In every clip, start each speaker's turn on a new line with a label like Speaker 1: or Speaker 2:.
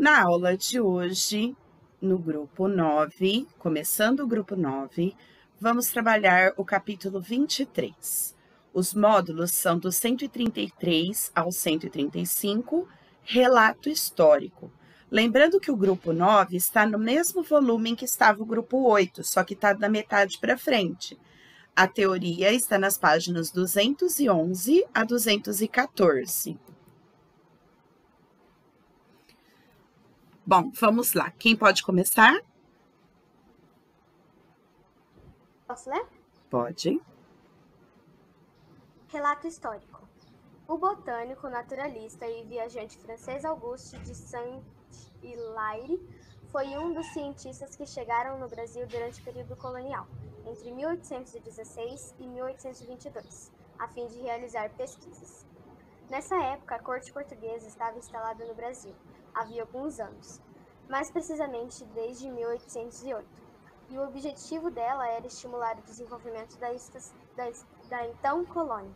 Speaker 1: Na aula de hoje, no grupo 9, começando o grupo 9, vamos trabalhar o capítulo 23. Os módulos são do 133 ao 135, relato histórico. Lembrando que o grupo 9 está no mesmo volume em que estava o grupo 8, só que está da metade para frente. A teoria está nas páginas 211 a 214. Bom, vamos lá. Quem pode começar?
Speaker 2: Posso ler?
Speaker 1: Pode.
Speaker 2: Relato histórico. O botânico, naturalista e viajante francês Auguste de Saint-Hilaire foi um dos cientistas que chegaram no Brasil durante o período colonial, entre 1816 e 1822, a fim de realizar pesquisas. Nessa época, a corte portuguesa estava instalada no Brasil, havia alguns anos, mais precisamente desde 1808, e o objetivo dela era estimular o desenvolvimento da então colônia.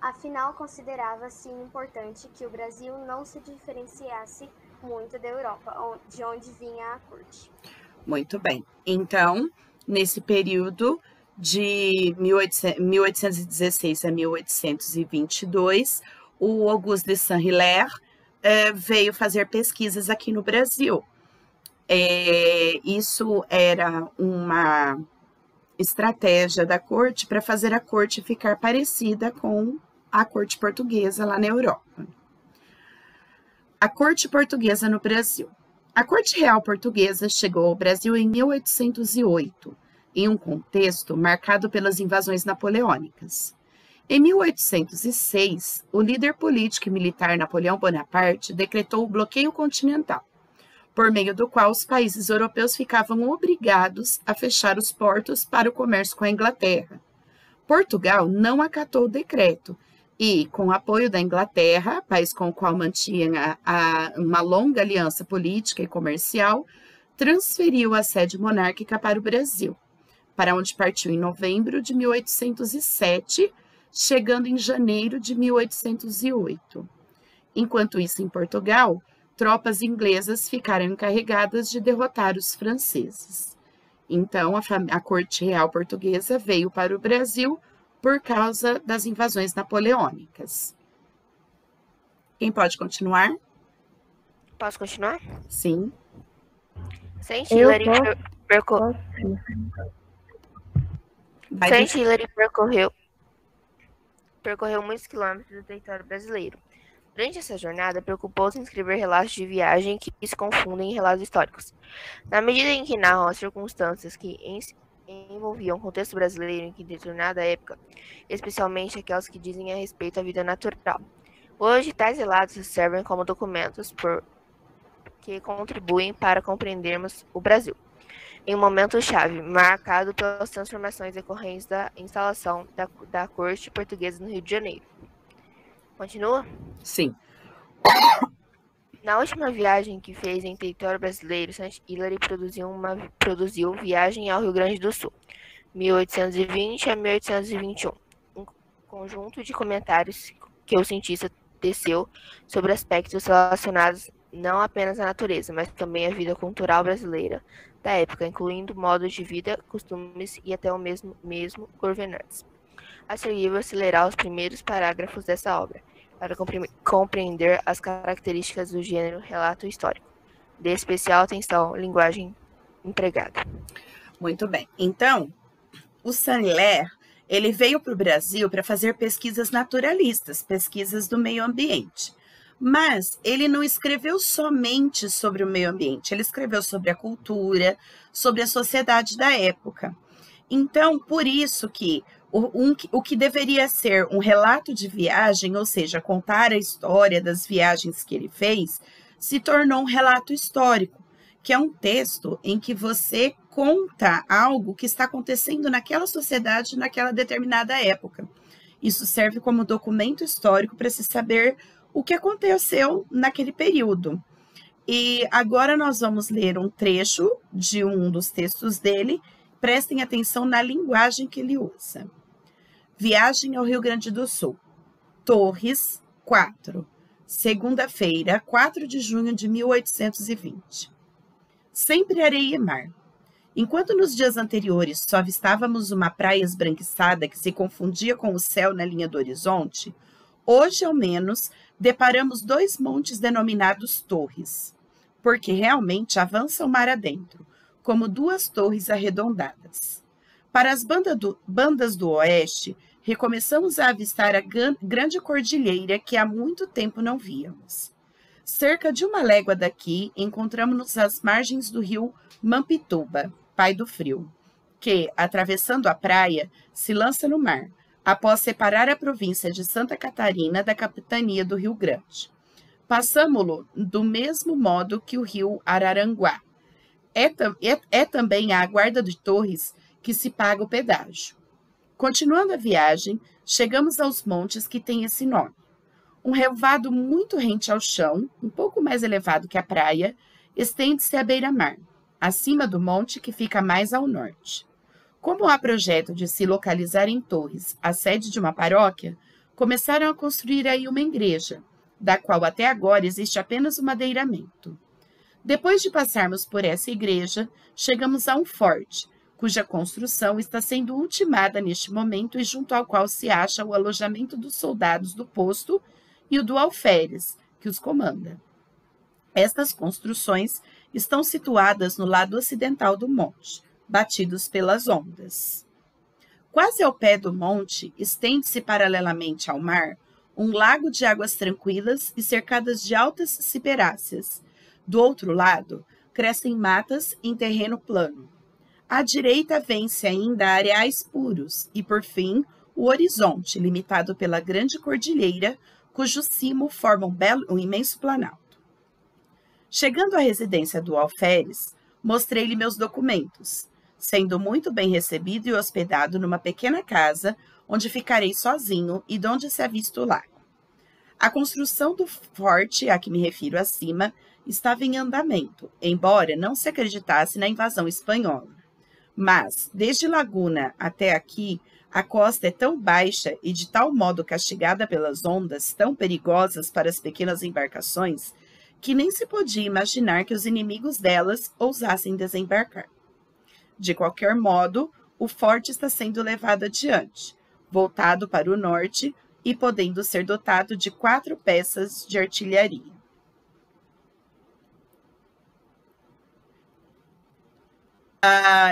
Speaker 2: Afinal, considerava-se importante que o Brasil não se diferenciasse muito da Europa, de onde vinha a corte.
Speaker 1: Muito bem. Então, nesse período de 1816 a 1822, o Auguste de Saint-Hilaire veio fazer pesquisas aqui no Brasil. Isso era uma estratégia da corte para fazer a corte ficar parecida com a corte portuguesa lá na Europa. A corte portuguesa no Brasil. A corte real portuguesa chegou ao Brasil em 1808, em um contexto marcado pelas invasões napoleônicas. Em 1806, o líder político e militar Napoleão Bonaparte decretou o bloqueio continental, por meio do qual os países europeus ficavam obrigados a fechar os portos para o comércio com a Inglaterra. Portugal não acatou o decreto e, com o apoio da Inglaterra, país com o qual mantinha uma longa aliança política e comercial, transferiu a sede monárquica para o Brasil, para onde partiu em novembro de 1807, chegando em janeiro de 1808. Enquanto isso, em Portugal, tropas inglesas ficaram encarregadas de derrotar os franceses. Então, a corte real portuguesa veio para o Brasil por causa das invasões napoleônicas. Quem pode continuar?
Speaker 3: Posso continuar?
Speaker 1: Sim.
Speaker 3: Saint-Hilaire percorreu muitos quilômetros do território brasileiro. Durante essa jornada, preocupou-se em escrever relatos de viagem que se confundem em relatos históricos. Na medida em que narram as circunstâncias que envolviam o contexto brasileiro em determinada época, especialmente aquelas que dizem a respeito à vida natural. Hoje, tais relatos servem como documentos que contribuem para compreendermos o Brasil, em um momento-chave, marcado pelas transformações decorrentes da instalação da corte portuguesa no Rio de Janeiro. Continua?
Speaker 1: Sim.
Speaker 3: Na última viagem que fez em território brasileiro, Saint-Hilaire produziu Viagem ao Rio Grande do Sul, 1820 a 1821, um conjunto de comentários que o cientista teceu sobre aspectos relacionados não apenas à natureza, mas também à vida cultural brasileira da época, incluindo modos de vida, costumes e até o mesmo governantes. A seguir, vou acelerar os primeiros parágrafos dessa obra, para compreender as características do gênero relato histórico. Dê especial atenção à linguagem empregada.
Speaker 1: Muito bem. Então, o Saint-Hilaire, ele veio para o Brasil para fazer pesquisas naturalistas, pesquisas do meio ambiente. Mas ele não escreveu somente sobre o meio ambiente, ele escreveu sobre a cultura, sobre a sociedade da época. Então, por isso que o que deveria ser um relato de viagem, ou seja, contar a história das viagens que ele fez, se tornou um relato histórico, que é um texto em que você conta algo que está acontecendo naquela sociedade, naquela determinada época. Isso serve como documento histórico para se saber o que aconteceu naquele período. E agora nós vamos ler um trecho de um dos textos dele. Prestem atenção na linguagem que ele usa. Viagem ao Rio Grande do Sul. Torres, 4. segunda-feira, 4 de junho de 1820. Sempre areia e mar. Enquanto nos dias anteriores só avistávamos uma praia esbranquiçada que se confundia com o céu na linha do horizonte, hoje, ao menos, deparamos 2 montes denominados torres, porque realmente avançam mar adentro, como 2 torres arredondadas. Para as bandas do oeste, recomeçamos a avistar a grande cordilheira que há muito tempo não víamos. Cerca de 1 légua daqui, encontramos-nos às margens do rio Mampituba, pai do frio, que, atravessando a praia, se lança no mar, após separar a província de Santa Catarina da capitania do Rio Grande. Passamo-lo do mesmo modo que o rio Araranguá. É também à guarda de Torres que se paga o pedágio. Continuando a viagem, chegamos aos montes que têm esse nome. Um relvado muito rente ao chão, um pouco mais elevado que a praia, estende-se à beira-mar, acima do monte que fica mais ao norte. Como há projeto de se localizar em Torres a sede de uma paróquia, começaram a construir aí uma igreja, da qual até agora existe apenas o madeiramento. Depois de passarmos por essa igreja, chegamos a um forte, cuja construção está sendo ultimada neste momento e junto ao qual se acha o alojamento dos soldados do posto e o do alferes, que os comanda. Estas construções estão situadas no lado ocidental do monte, batidos pelas ondas. Quase ao pé do monte, estende-se paralelamente ao mar, um lago de águas tranquilas e cercadas de altas ciperáceas. Do outro lado, crescem matas em terreno plano. À direita vê-se ainda areais puros e, por fim, o horizonte, limitado pela grande cordilheira, cujo cimo forma um imenso planalto. Chegando à residência do alferes, mostrei-lhe meus documentos, sendo muito bem recebido e hospedado numa pequena casa, onde ficarei sozinho e de onde se avista o lago. A construção do forte a que me refiro acima estava em andamento, embora não se acreditasse na invasão espanhola. Mas, desde Laguna até aqui, a costa é tão baixa e de tal modo castigada pelas ondas tão perigosas para as pequenas embarcações, que nem se podia imaginar que os inimigos delas ousassem desembarcar. De qualquer modo, o forte está sendo levado adiante, voltado para o norte e podendo ser dotado de 4 peças de artilharia.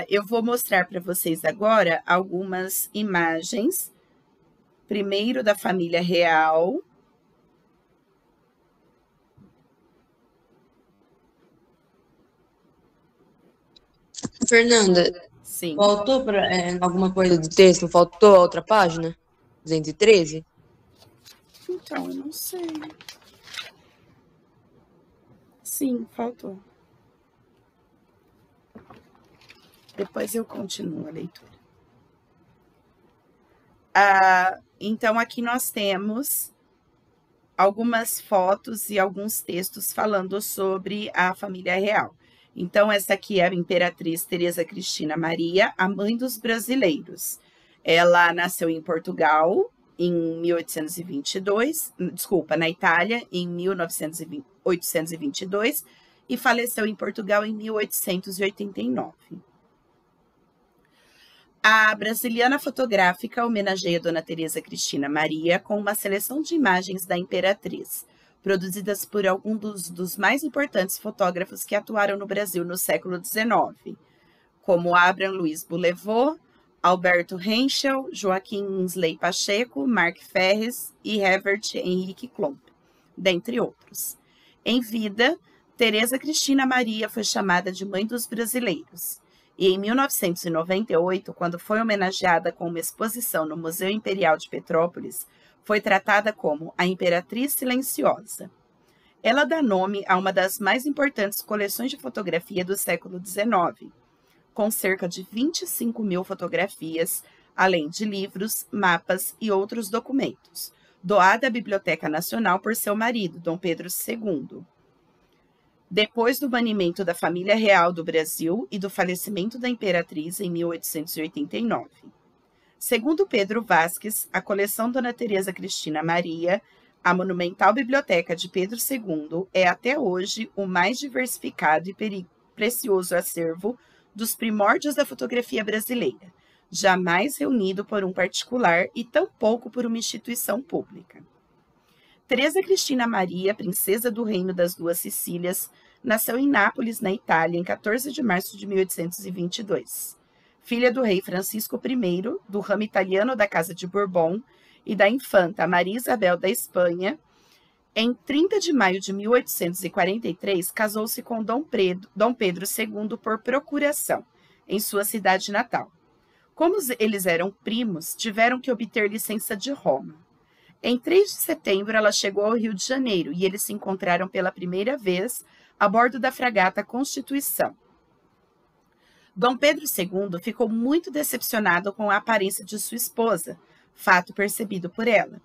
Speaker 1: Eu vou mostrar para vocês agora algumas imagens, primeiro da família real.
Speaker 4: Fernanda,
Speaker 1: Sim.
Speaker 4: faltou alguma coisa do texto? Faltou a outra página? 213?
Speaker 1: Então, eu não sei. Sim, faltou. Depois eu continuo a leitura. Então, aqui nós temos algumas fotos e alguns textos falando sobre a família real. Então, essa aqui é a imperatriz Teresa Cristina Maria, a mãe dos brasileiros. Ela nasceu em Portugal em 1822, na Itália em 1822 e faleceu em Portugal em 1889. A Brasiliana Fotográfica homenageia Dona Teresa Cristina Maria com uma seleção de imagens da imperatriz, produzidas por alguns dos mais importantes fotógrafos que atuaram no Brasil no século XIX, como Abraham Luiz Boulevard, Alberto Henschel, Joaquim Insley Pacheco, Mark Ferres e Herbert Henrique Klomp, dentre outros. Em vida, Teresa Cristina Maria foi chamada de Mãe dos Brasileiros, e em 1998, quando foi homenageada com uma exposição no Museu Imperial de Petrópolis, foi tratada como a Imperatriz Silenciosa. Ela dá nome a uma das mais importantes coleções de fotografia do século XIX, com cerca de 25 mil fotografias, além de livros, mapas e outros documentos, doada à Biblioteca Nacional por seu marido, Dom Pedro II. Depois do banimento da família real do Brasil e do falecimento da imperatriz em 1889. Segundo Pedro Vasques, a coleção Dona Teresa Cristina Maria A monumental biblioteca de Pedro II é até hoje o mais diversificado e precioso acervo dos primórdios da fotografia brasileira, jamais reunido por um particular e tampouco por uma instituição pública. Teresa Cristina Maria, princesa do Reino das Duas Sicílias, nasceu em Nápoles, na Itália, em 14 de março de 1822. Filha do rei Francisco I, do ramo italiano da Casa de Bourbon, e da infanta Maria Isabel da Espanha, em 30 de maio de 1843, casou-se com Dom Pedro II por procuração, em sua cidade natal. Como eles eram primos, tiveram que obter licença de Roma. Em 3 de setembro, ela chegou ao Rio de Janeiro e eles se encontraram pela primeira vez a bordo da fragata Constituição. Dom Pedro II ficou muito decepcionado com a aparência de sua esposa, fato percebido por ela.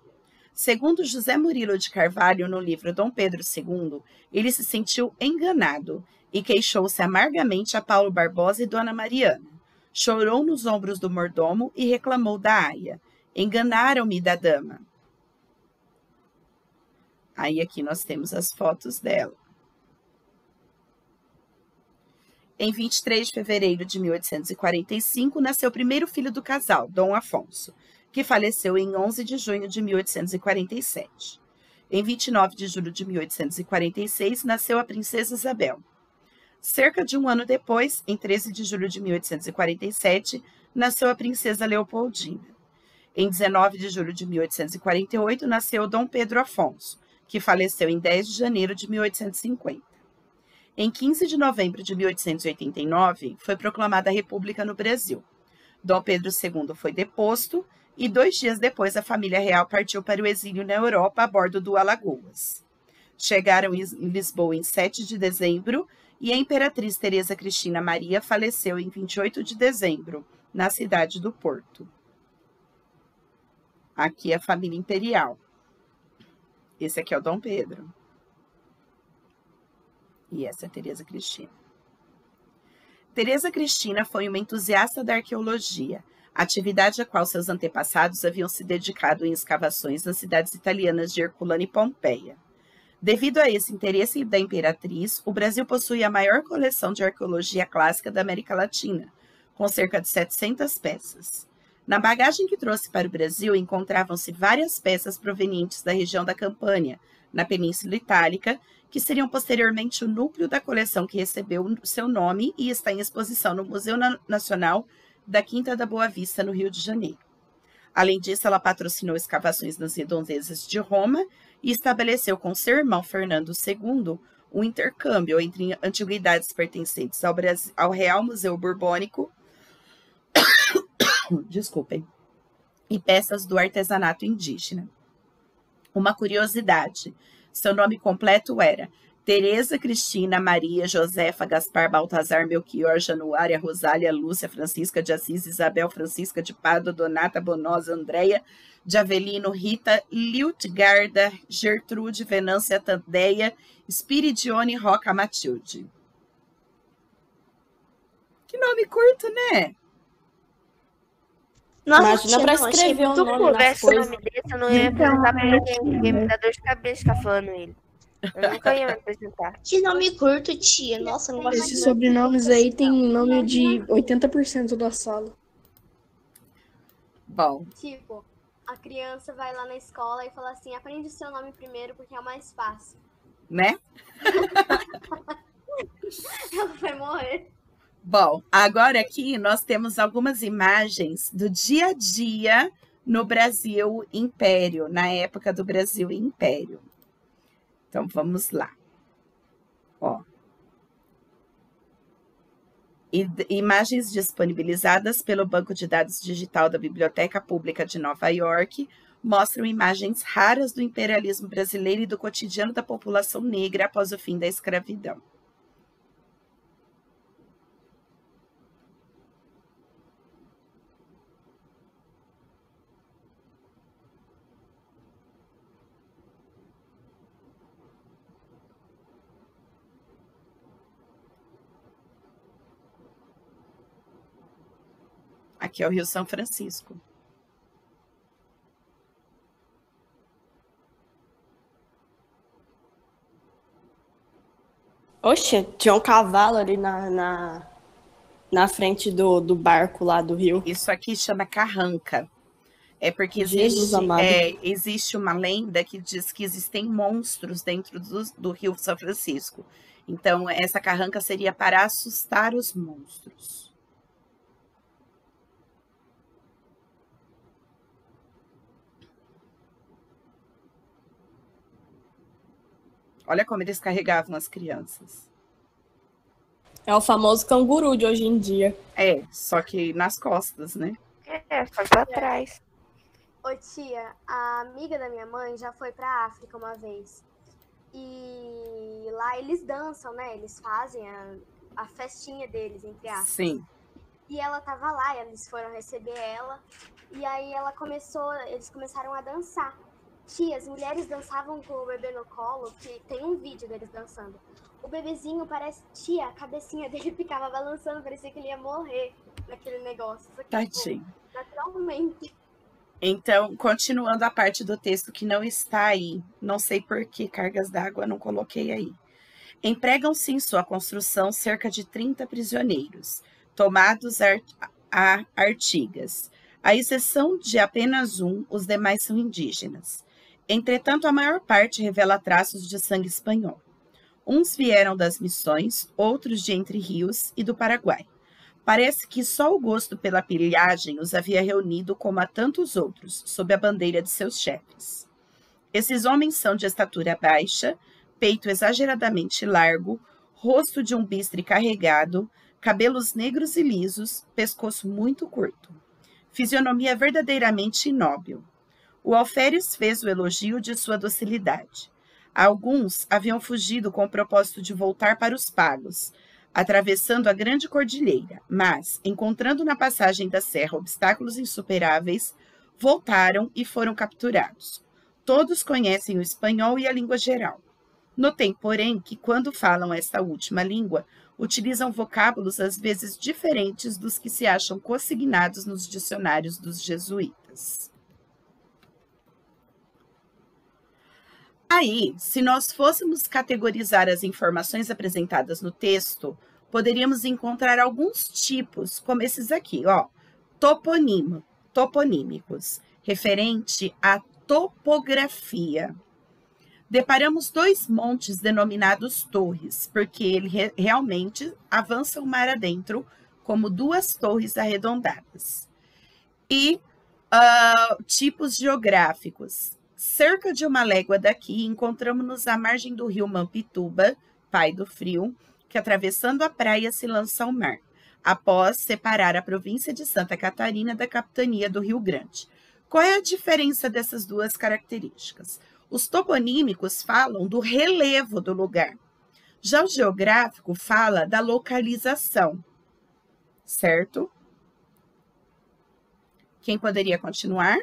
Speaker 1: Segundo José Murilo de Carvalho, no livro Dom Pedro II, ele se sentiu enganado e queixou-se amargamente a Paulo Barbosa e Dona Mariana. Chorou nos ombros do mordomo e reclamou da aia. Enganaram-me da dama. Aí aqui nós temos as fotos dela. Em 23 de fevereiro de 1845, nasceu o primeiro filho do casal, Dom Afonso, que faleceu em 11 de junho de 1847. Em 29 de julho de 1846, nasceu a princesa Isabel. Cerca de um ano depois, em 13 de julho de 1847, nasceu a princesa Leopoldina. Em 19 de julho de 1848, nasceu Dom Pedro Afonso, que faleceu em 10 de janeiro de 1850. Em 15 de novembro de 1889, foi proclamada a República no Brasil. Dom Pedro II foi deposto e 2 dias depois a família real partiu para o exílio na Europa a bordo do Alagoas. Chegaram em Lisboa em 7 de dezembro e a imperatriz Teresa Cristina Maria faleceu em 28 de dezembro, na cidade do Porto. Aqui é a família imperial. Esse aqui é o Dom Pedro. E essa é a Teresa Cristina. Teresa Cristina foi uma entusiasta da arqueologia, atividade a qual seus antepassados haviam se dedicado em escavações nas cidades italianas de Herculano e Pompeia. Devido a esse interesse da imperatriz, o Brasil possui a maior coleção de arqueologia clássica da América Latina, com cerca de 700 peças. Na bagagem que trouxe para o Brasil encontravam-se várias peças provenientes da região da Campânia, na Península Itálica, que seriam posteriormente o núcleo da coleção que recebeu seu nome e está em exposição no Museu Nacional da Quinta da Boa Vista, no Rio de Janeiro. Além disso, ela patrocinou escavações nas redondezas de Roma e estabeleceu com seu irmão Fernando II um intercâmbio entre antiguidades pertencentes ao Real Museu Borbônico e peças do artesanato indígena. Uma curiosidade, seu nome completo era Teresa Cristina Maria Josefa Gaspar Baltazar Melchior Januária Rosália Lúcia Francisca de Assis Isabel Francisca de Pádua Donata Bonosa Andréia de Avelino Rita Liutgarda Gertrude Venância Tandeia Spiridione Roca Matilde. Que nome curto, né?
Speaker 5: Nossa,
Speaker 4: Imagina pra
Speaker 5: achei
Speaker 4: escrever
Speaker 5: muito
Speaker 4: o nome
Speaker 5: cool.
Speaker 4: nas
Speaker 3: Tivesse o
Speaker 4: coisas.
Speaker 3: nome desse, eu não ia apresentar pra ninguém, porque me dá dor de cabeça ficar falando ele. Eu nunca ia me apresentar.
Speaker 5: Que nome curto, tia. Nossa, eu não gosto
Speaker 6: Esses
Speaker 5: de
Speaker 6: sobrenomes aí tem nome de 80% da sala.
Speaker 1: Bom,
Speaker 2: Tipo, a criança vai lá na escola e fala assim, aprende o seu nome primeiro porque é o mais fácil.
Speaker 1: né?
Speaker 2: Ela vai morrer.
Speaker 1: Bom, agora aqui nós temos algumas imagens do dia a dia no Brasil Império, na época do Brasil Império. Então, vamos lá. Ó. Imagens disponibilizadas pelo Banco de Dados Digital da Biblioteca Pública de Nova York mostram imagens raras do imperialismo brasileiro e do cotidiano da população negra após o fim da escravidão. Aqui é o Rio São Francisco.
Speaker 6: Oxe, tinha um cavalo ali na frente do barco lá do rio.
Speaker 1: Isso aqui chama carranca. É porque
Speaker 6: Jesus amado.
Speaker 1: existe uma lenda que diz que existem monstros dentro do Rio São Francisco. Então, essa carranca seria para assustar os monstros. Olha como eles carregavam as crianças.
Speaker 6: É o famoso canguru de hoje em dia.
Speaker 1: É, só que nas costas, né?
Speaker 3: Só pra trás.
Speaker 2: Ô tia, a amiga da minha mãe já foi pra África uma vez. E lá eles dançam, né? Eles fazem a festinha deles, entre aspas.
Speaker 1: Sim.
Speaker 2: E ela tava lá, eles foram receber ela. E aí eles começaram a dançar. Tia, as mulheres dançavam com o bebê no colo, que tem um vídeo deles dançando. O bebezinho parece, tia, a cabecinha dele ficava balançando, parecia que ele ia morrer naquele negócio. Só que,
Speaker 1: Tadinho.
Speaker 2: naturalmente.
Speaker 1: Então, continuando a parte do texto que não está aí, não sei por que cargas d'água não coloquei aí. Empregam-se em sua construção cerca de 30 prisioneiros, tomados a Artigas. À exceção de apenas um, os demais são indígenas. Entretanto, a maior parte revela traços de sangue espanhol. Uns vieram das Missões, outros de Entre Rios e do Paraguai. Parece que só o gosto pela pilhagem os havia reunido como a tantos outros, sob a bandeira de seus chefes. Esses homens são de estatura baixa, peito exageradamente largo, rosto de um bistre carregado, cabelos negros e lisos, pescoço muito curto. Fisionomia verdadeiramente inóbil. O alferes fez o elogio de sua docilidade. Alguns haviam fugido com o propósito de voltar para os pagos, atravessando a grande cordilheira, mas, encontrando na passagem da serra obstáculos insuperáveis, voltaram e foram capturados. Todos conhecem o espanhol e a língua geral. Notem, porém, que quando falam esta última língua, utilizam vocábulos às vezes diferentes dos que se acham consignados nos dicionários dos jesuítas. Aí, se nós fôssemos categorizar as informações apresentadas no texto, poderíamos encontrar alguns tipos, como esses aqui, ó, toponímicos, referente à topografia. Deparamos dois montes denominados torres, porque eles realmente avançam mar adentro como duas torres arredondadas. E tipos geográficos. Cerca de uma légua daqui, encontramos-nos à margem do rio Mampituba, pai do frio, que atravessando a praia se lança ao mar, após separar a província de Santa Catarina da capitania do Rio Grande. Qual é a diferença dessas duas características? Os toponímicos falam do relevo do lugar. Já o geográfico fala da localização, certo? Quem poderia continuar?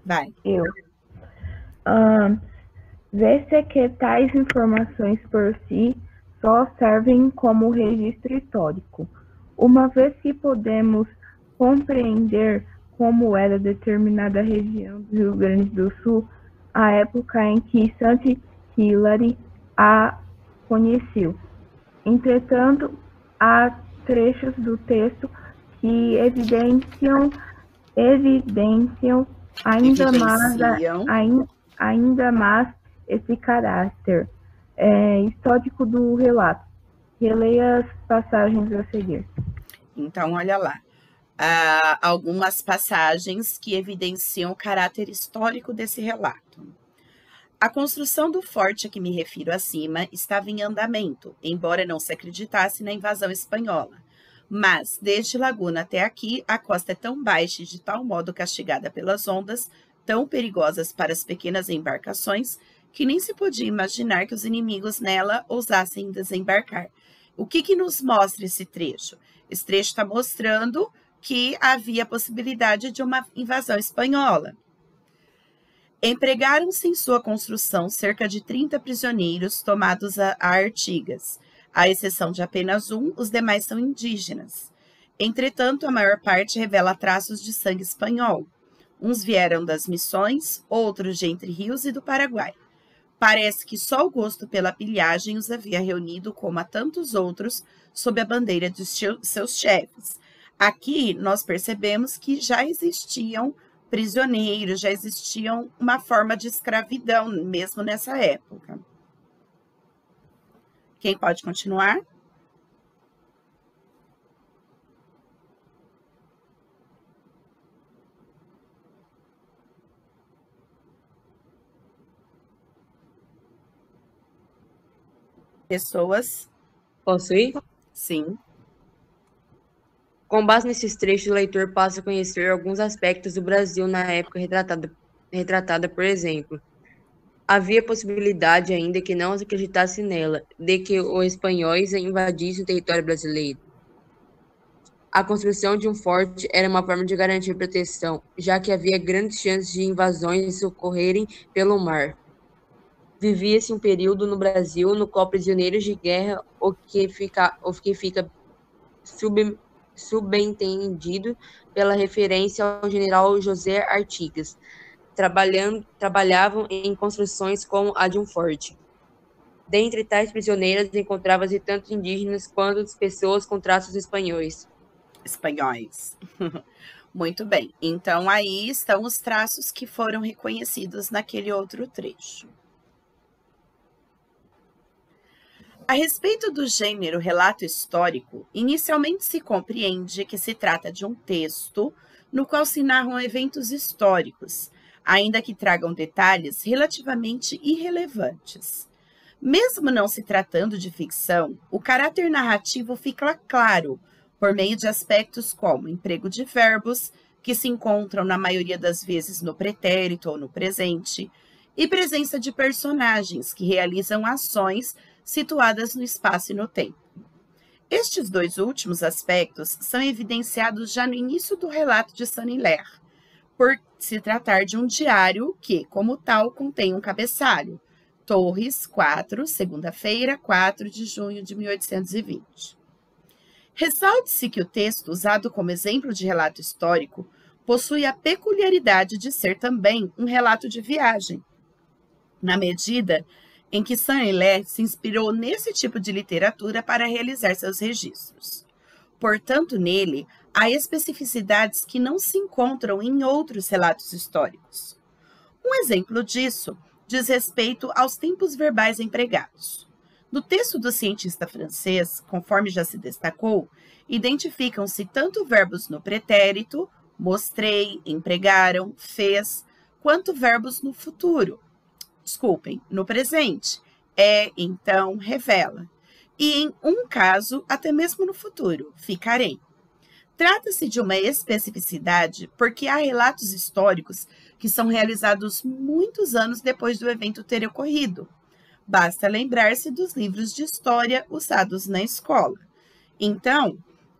Speaker 7: Vai.
Speaker 1: Eu.
Speaker 7: Vê-se que tais informações por si só servem como registro histórico, uma vez que podemos compreender como era determinada região do Rio Grande do Sul à época em que Saint Hilary a conheceu. Entretanto, há trechos do texto que evidenciam ainda mais esse caráter histórico do relato. Releia as passagens a seguir.
Speaker 1: Então, olha lá. Algumas passagens que evidenciam o caráter histórico desse relato. A construção do forte a que me refiro acima estava em andamento, embora não se acreditasse na invasão espanhola. Mas, desde Laguna até aqui, a costa é tão baixa e de tal modo castigada pelas ondas, tão perigosas para as pequenas embarcações, que nem se podia imaginar que os inimigos nela ousassem desembarcar. O que nos mostra esse trecho? Esse trecho está mostrando que havia possibilidade de uma invasão espanhola. Empregaram-se em sua construção cerca de 30 prisioneiros tomados a Artigas. À exceção de apenas um, os demais são indígenas. Entretanto, a maior parte revela traços de sangue espanhol. Uns vieram das Missões, outros de Entre Rios e do Paraguai. Parece que só o gosto pela pilhagem os havia reunido, como a tantos outros, sob a bandeira de seus chefes. Aqui nós percebemos que já existiam prisioneiros, já existiam uma forma de escravidão, mesmo nessa época. Quem pode continuar? Pessoas?
Speaker 4: Posso ir?
Speaker 1: Sim.
Speaker 4: Com base nesses trechos, o leitor passa a conhecer alguns aspectos do Brasil na época retratada, por exemplo. Havia possibilidade, ainda que não se acreditasse nela, de que os espanhóis invadissem o território brasileiro. A construção de um forte era uma forma de garantir proteção, já que havia grandes chances de invasões ocorrerem pelo mar. Vivia-se um período no Brasil no qual prisioneiros de guerra, o que fica subentendido pela referência ao general José Artigas, trabalhavam em construções como a de um forte. Dentre tais prisioneiros encontrava-se tanto indígenas quanto pessoas com traços espanhóis.
Speaker 1: Muito bem. Então, aí estão os traços que foram reconhecidos naquele outro trecho. A respeito do gênero relato histórico, inicialmente se compreende que se trata de um texto no qual se narram eventos históricos, ainda que tragam detalhes relativamente irrelevantes. Mesmo não se tratando de ficção, o caráter narrativo fica claro por meio de aspectos como emprego de verbos, que se encontram na maioria das vezes no pretérito ou no presente, e presença de personagens que realizam ações situadas no espaço e no tempo. Estes dois últimos aspectos são evidenciados já no início do relato de Saint-Hilaire, por se tratar de um diário que, como tal, contém um cabeçalho. Torres, 4, segunda-feira, 4 de junho de 1820. Ressalte-se que o texto, usado como exemplo de relato histórico, possui a peculiaridade de ser também um relato de viagem, na medida em que Saint-Hilaire se inspirou nesse tipo de literatura para realizar seus registros. Portanto, nele, há especificidades que não se encontram em outros relatos históricos. Um exemplo disso diz respeito aos tempos verbais empregados. No texto do cientista francês, conforme já se destacou, identificam-se tanto verbos no pretérito, mostrei, empregaram, fez, quanto verbos no futuro. No presente, então, revela. E em um caso, até mesmo no futuro, ficarei. Trata-se de uma especificidade porque há relatos históricos que são realizados muitos anos depois do evento ter ocorrido. Basta lembrar-se dos livros de história usados na escola. Então,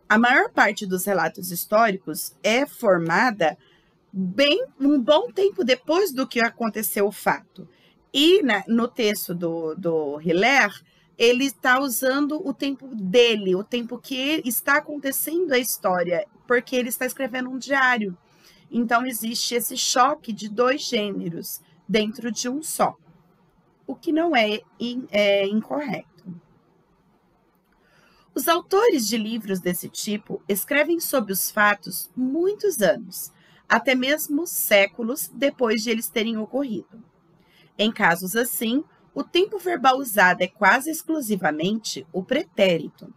Speaker 1: a maior parte dos relatos históricos é formada um bom tempo depois do que aconteceu o fato. E no texto do Hilaire, ele está usando o tempo dele, o tempo que está acontecendo a história, porque ele está escrevendo um diário. Então, existe esse choque de dois gêneros dentro de um só, o que não é incorreto. Os autores de livros desse tipo escrevem sobre os fatos muitos anos, até mesmo séculos depois de eles terem ocorrido. Em casos assim, o tempo verbal usado é quase exclusivamente o pretérito.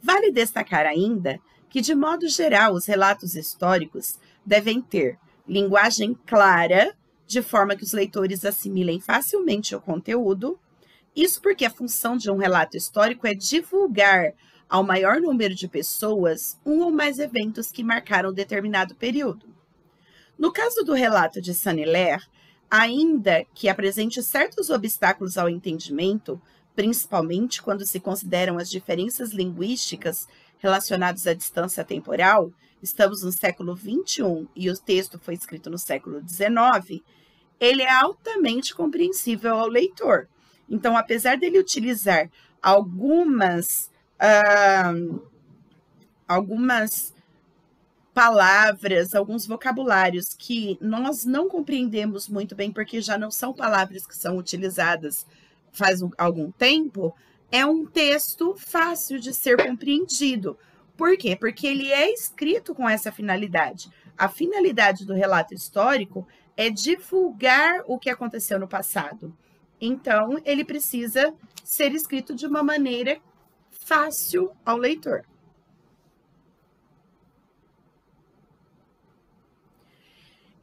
Speaker 1: Vale destacar ainda que, de modo geral, os relatos históricos devem ter linguagem clara, de forma que os leitores assimilem facilmente o conteúdo. Isso porque a função de um relato histórico é divulgar ao maior número de pessoas um ou mais eventos que marcaram determinado período. No caso do relato de Saint-Hilaire, ainda que apresente certos obstáculos ao entendimento, principalmente quando se consideram as diferenças linguísticas relacionadas à distância temporal, estamos no século XXI e o texto foi escrito no século XIX, ele é altamente compreensível ao leitor. Então, apesar dele utilizar algumas palavras, alguns vocabulários que nós não compreendemos muito bem, porque já não são palavras que são utilizadas faz algum tempo, é um texto fácil de ser compreendido. Por quê? Porque ele é escrito com essa finalidade. A finalidade do relato histórico é divulgar o que aconteceu no passado. Então, ele precisa ser escrito de uma maneira fácil ao leitor.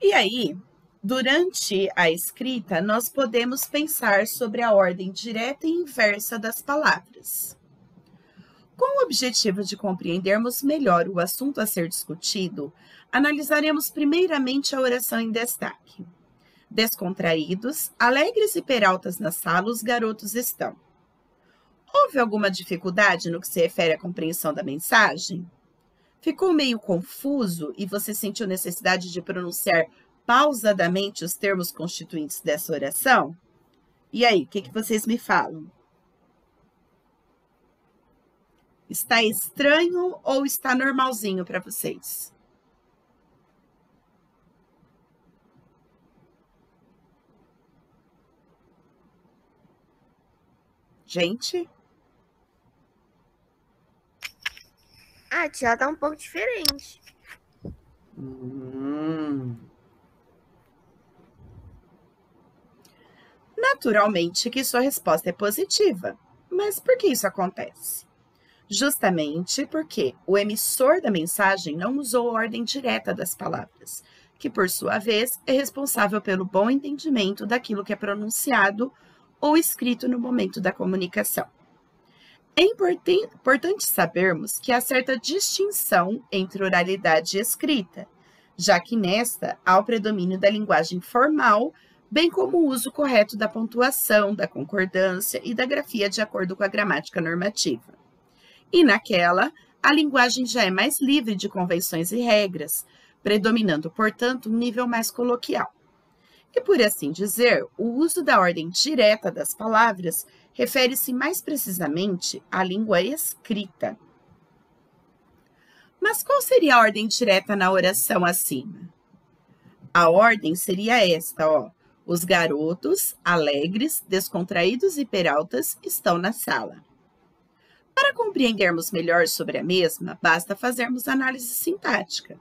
Speaker 1: E aí, durante a escrita, nós podemos pensar sobre a ordem direta e inversa das palavras. Com o objetivo de compreendermos melhor o assunto a ser discutido, analisaremos primeiramente a oração em destaque. Descontraídos, alegres e peraltas na sala, os garotos estão. Houve alguma dificuldade no que se refere à compreensão da mensagem? Ficou meio confuso e você sentiu necessidade de pronunciar pausadamente os termos constituintes dessa oração? E aí, o que vocês me falam? Está estranho ou está normalzinho para vocês? Gente?
Speaker 3: Ah, tia, tá um pouco diferente.
Speaker 1: Naturalmente que sua resposta é positiva. Mas por que isso acontece? Justamente porque o emissor da mensagem não usou a ordem direta das palavras, que, por sua vez, é responsável pelo bom entendimento daquilo que é pronunciado ou escrito no momento da comunicação. É importante sabermos que há certa distinção entre oralidade e escrita, já que nesta há o predomínio da linguagem formal, bem como o uso correto da pontuação, da concordância e da grafia de acordo com a gramática normativa. E naquela, a linguagem já é mais livre de convenções e regras, predominando, portanto, um nível mais coloquial. E, por assim dizer, o uso da ordem direta das palavras refere-se mais precisamente à língua escrita. Mas qual seria a ordem direta na oração acima? A ordem seria esta, ó. Os garotos, alegres, descontraídos e peraltas estão na sala. Para compreendermos melhor sobre a mesma, basta fazermos análise sintática.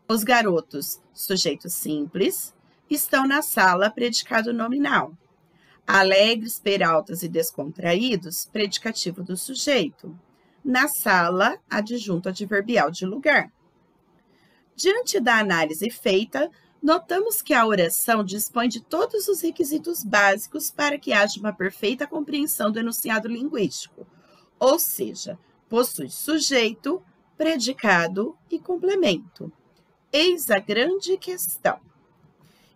Speaker 1: Os garotos, sujeito simples, estão na sala, predicado nominal. Alegres, peraltas e descontraídos, predicativo do sujeito. Na sala, adjunto adverbial de lugar. Diante da análise feita, notamos que a oração dispõe de todos os requisitos básicos para que haja uma perfeita compreensão do enunciado linguístico, ou seja, possui sujeito, predicado e complemento. Eis a grande questão.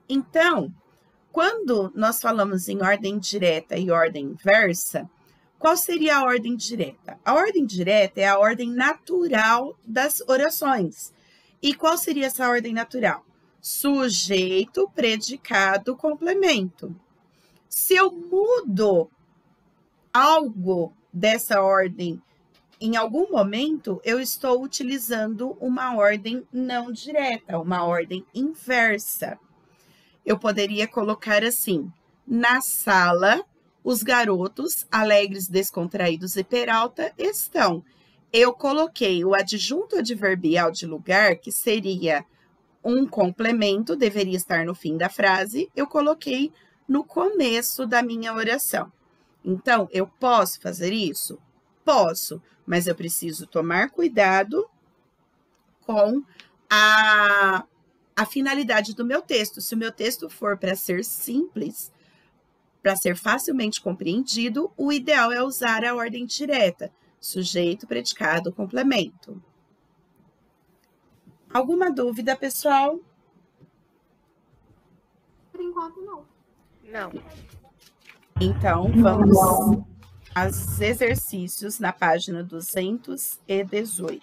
Speaker 1: Então, quando nós falamos em ordem direta e ordem inversa, qual seria a ordem direta? A ordem direta é a ordem natural das orações. E qual seria essa ordem natural? Sujeito, predicado, complemento. Se eu mudo algo dessa ordem, em algum momento, eu estou utilizando uma ordem não direta, uma ordem inversa. Eu poderia colocar assim: na sala, os garotos, alegres, descontraídos e peralta, estão. Eu coloquei o adjunto adverbial de lugar, que seria um complemento, deveria estar no fim da frase, eu coloquei no começo da minha oração. Então, eu posso fazer isso? Posso, mas eu preciso tomar cuidado com a finalidade do meu texto. Se o meu texto for para ser simples, para ser facilmente compreendido, o ideal é usar a ordem direta, sujeito, predicado, complemento. Alguma dúvida, pessoal?
Speaker 2: Por enquanto, não.
Speaker 3: Não.
Speaker 1: Então, vamos aos exercícios na página 218.